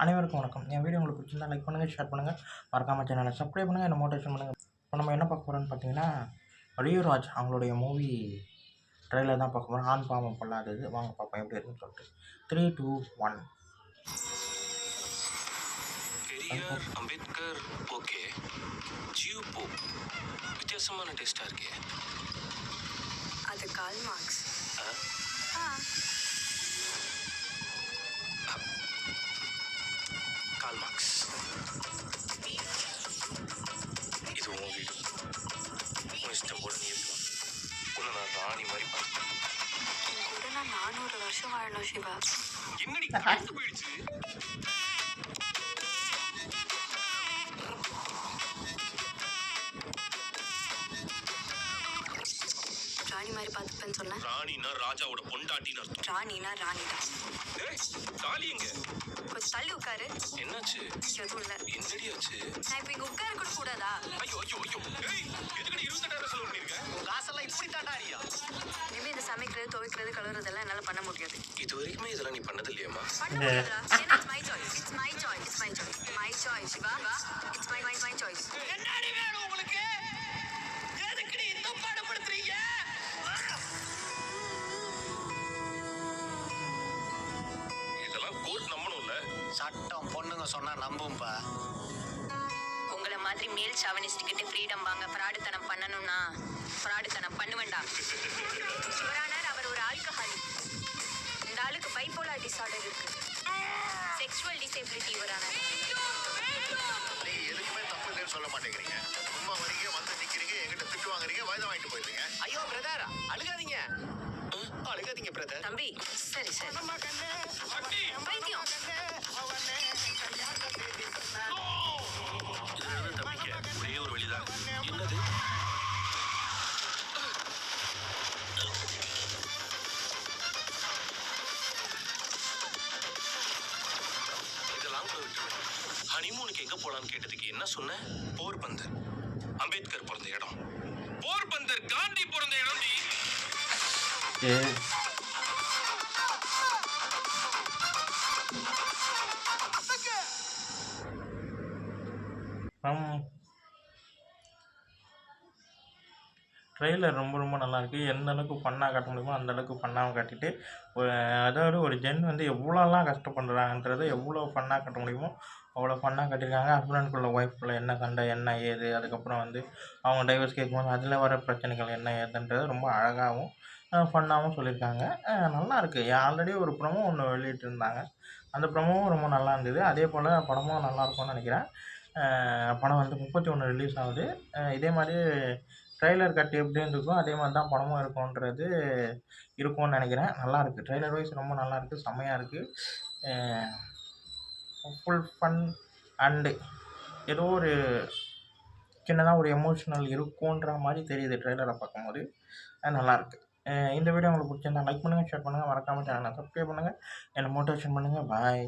அனைவருக்கும் வணக்கம். என் வீடியோ உங்களுக்கு பிடிச்சிருந்தா லைக் பண்ணுங்கள், ஷேர் பண்ணுங்கள், மறக்காமல் சேனலை சப்ஸ்கிரைப் பண்ணுங்கள், என்ன மோட்டிவேஷன் பண்ணுங்கள். இப்போ நம்ம என்ன பார்க்க போகிறோம்னு பார்த்தீங்கன்னா, ரியோராஜ் அவங்களுடைய மூவி ட்ரெயிலர் தான் பார்க்க போகிறோம். ஆண் பாவம் பொல்லாதது. வாங்க பார்ப்போம் எப்படி இருக்குன்னு சொல்லிட்டு. 3, 2, 1. பெரியார் அம்பேத்கர் ஓகே, ஜியோ போப் வித்தியாசமான டேஸ்டாக இருக்கே. அது கால் மார்க்ஸ். Karl Marx. இது உன் வீடு, உன் இஷ்டம் போல நீ இருக்கலாம். உன்னை நான் ராணி மாதிரி பார்த்தேன். கூட நான் 400 வருஷம் வாழணும் சிவா. என்னடி கழுத்து போயிடுச்சு? ராணி மாதிரி பார்த்துப்பேன்னு சொன்னேன். ராணினா ராஜாவோட பொண்டாட்டின்னு அர்த்தம். ராணினா ராணிதான். தாலி எங்க? கொஞ்சம் தள்ளி உட்காரு. என்னாச்சு? எதுவும் இல்லை. என்னடி ஆச்சு? நான் இப்போ இங்கே உட்கார கூட கூடாதா? ஐயோ ஐயோ ஐயோ, எதுக்கடி 28,000 செலவு பண்ணிருக்க? காசெல்லாம் இப்படி தாண்டாரியா? இனிமே இந்த சமைக்கிறது, துவைக்கிறது, கழுவுறதெல்லாம் என்னால் பண்ண முடியாது. இது வரைக்குமே இதெல்லாம் நீ பண்ணது இல்லையாமா? பண்ண முடியாதா? ஏன்னா it's my choice. It's my choice. It's my choice. My choice, Siva. It's my choice. என்னடி வேணும் உங்களுக்கு? எதுக்குடி இந்த பாடப்படுத்துறீங்க? இதெல்லாம் கோர்ட் நம்பணும்ல. சட்டம் பொண்ணுங்க சொன்னா நம்பும்பா. உங்களை மாதிரி மேல் சாவனிஸ்ட் கிட்ட ஃப்ரீடம் வாங்க ஃப்ராடுத்தனம் பண்ணணும்னா ஃப்ராடுத்தனம் பண்ண வேண்டாம். சிவரானர் அவர் ஒரு ஆல்கஹாலிக். இந்த ஆளுக்கு பைபோலார் டிசார்டர் இருக்கு. Sexual disability இவரானர். நீங்க எதுக்குமே தப்பு இல்லைன்னு சொல்ல மாட்டேங்கிறீங்க. சும்மா வரீங்க, வந்து நிக்கிறீங்க, என்கிட்ட திட்டு வாங்குறீங்க, வாய்தா வாங்கிட்டு போயிருங்க. ஐயோ பிரதர், அழுகாதீங்க. அழுகாதீங்க பிரதர். தம்பி சரி பைத்தியம். இதுல தப்பிக்க ஒரே ஒரு வழிதான். என்னது? இதெல்லாம் கூட விட்டுருவேன். ஹனிமூனுக்கு எங்க போலான்னு கேட்டதுக்கு என்ன சொன்ன? போர்பந்தர். அம்பேத்கர் பிறந்த இடம். போர்பந்தர் காந்தி பிறந்த இடம். ட்ரெய்லர் ரொம்ப ரொம்ப நல்லாயிருக்கு. எந்த அளவுக்கு ஃபன்னாக காட்ட முடியுமோ அந்த அளவுக்கு ஃபன்னாகவும் காட்டிட்டு, அதாவது ஒரு ஜென் வந்து எவ்வளோலாம் கஷ்டப்படுறாங்கன்றதை எவ்வளோ ஃபன்னாக காட்ட முடியுமோ அவ்வளோ ஃபன்னாக காட்டியிருக்காங்க. ஹஸ்பண்டுக்குள்ள ஒய்ஃப்குள்ளே என்ன சண்டை, என்ன ஏது, அதுக்கப்புறம் வந்து அவங்க டைவர்ஸ் கேட்கும்போது அதில் வர பிரச்சனைகள் என்ன ஏதுன்றது ரொம்ப அழகாகவும் ஃபன்னாகவும் சொல்லியிருக்காங்க. நல்லாயிருக்கு. ஆல்ரெடி ஒரு ப்ரொமோ ஒன்று வெளியிட்டிருந்தாங்க. அந்த ப்ரொமோவும் ரொம்ப நல்லா இருந்தது. அதே போல் படமும் நல்லாயிருக்கும்னு நினைக்கிறேன். படம் வந்து 31 ரிலீஸ் ஆகுது. இதே மாதிரி ட்ரெய்லர் கட் எப்படின்னு இருக்கோ அதே மாதிரி தான் படமும் இருக்கும்னு நினைக்கிறேன். நல்லாயிருக்கு. ட்ரெய்லர் வைஸ் ரொம்ப நல்லாயிருக்கு. செம்மையாக இருக்குது. ஃபுல் ஃபன் அண்டு ஏதோ ஒரு சின்னதாக ஒரு எமோஷ்னல் இருக்குன்ற மாதிரி தெரியுது ட்ரெய்லரை பார்க்கும்போது. நல்லாயிருக்கு. இந்த வீடியோ உங்களுக்கு பிடிச்சிருந்தா லைக் பண்ணுங்கள், ஷேர் பண்ணுங்கள், மறக்காமல் சேனலை சப்ஸ்கிரைப் பண்ணுங்கள், என்னை மோட்டிவேஷன் பண்ணுங்கள். பாய்.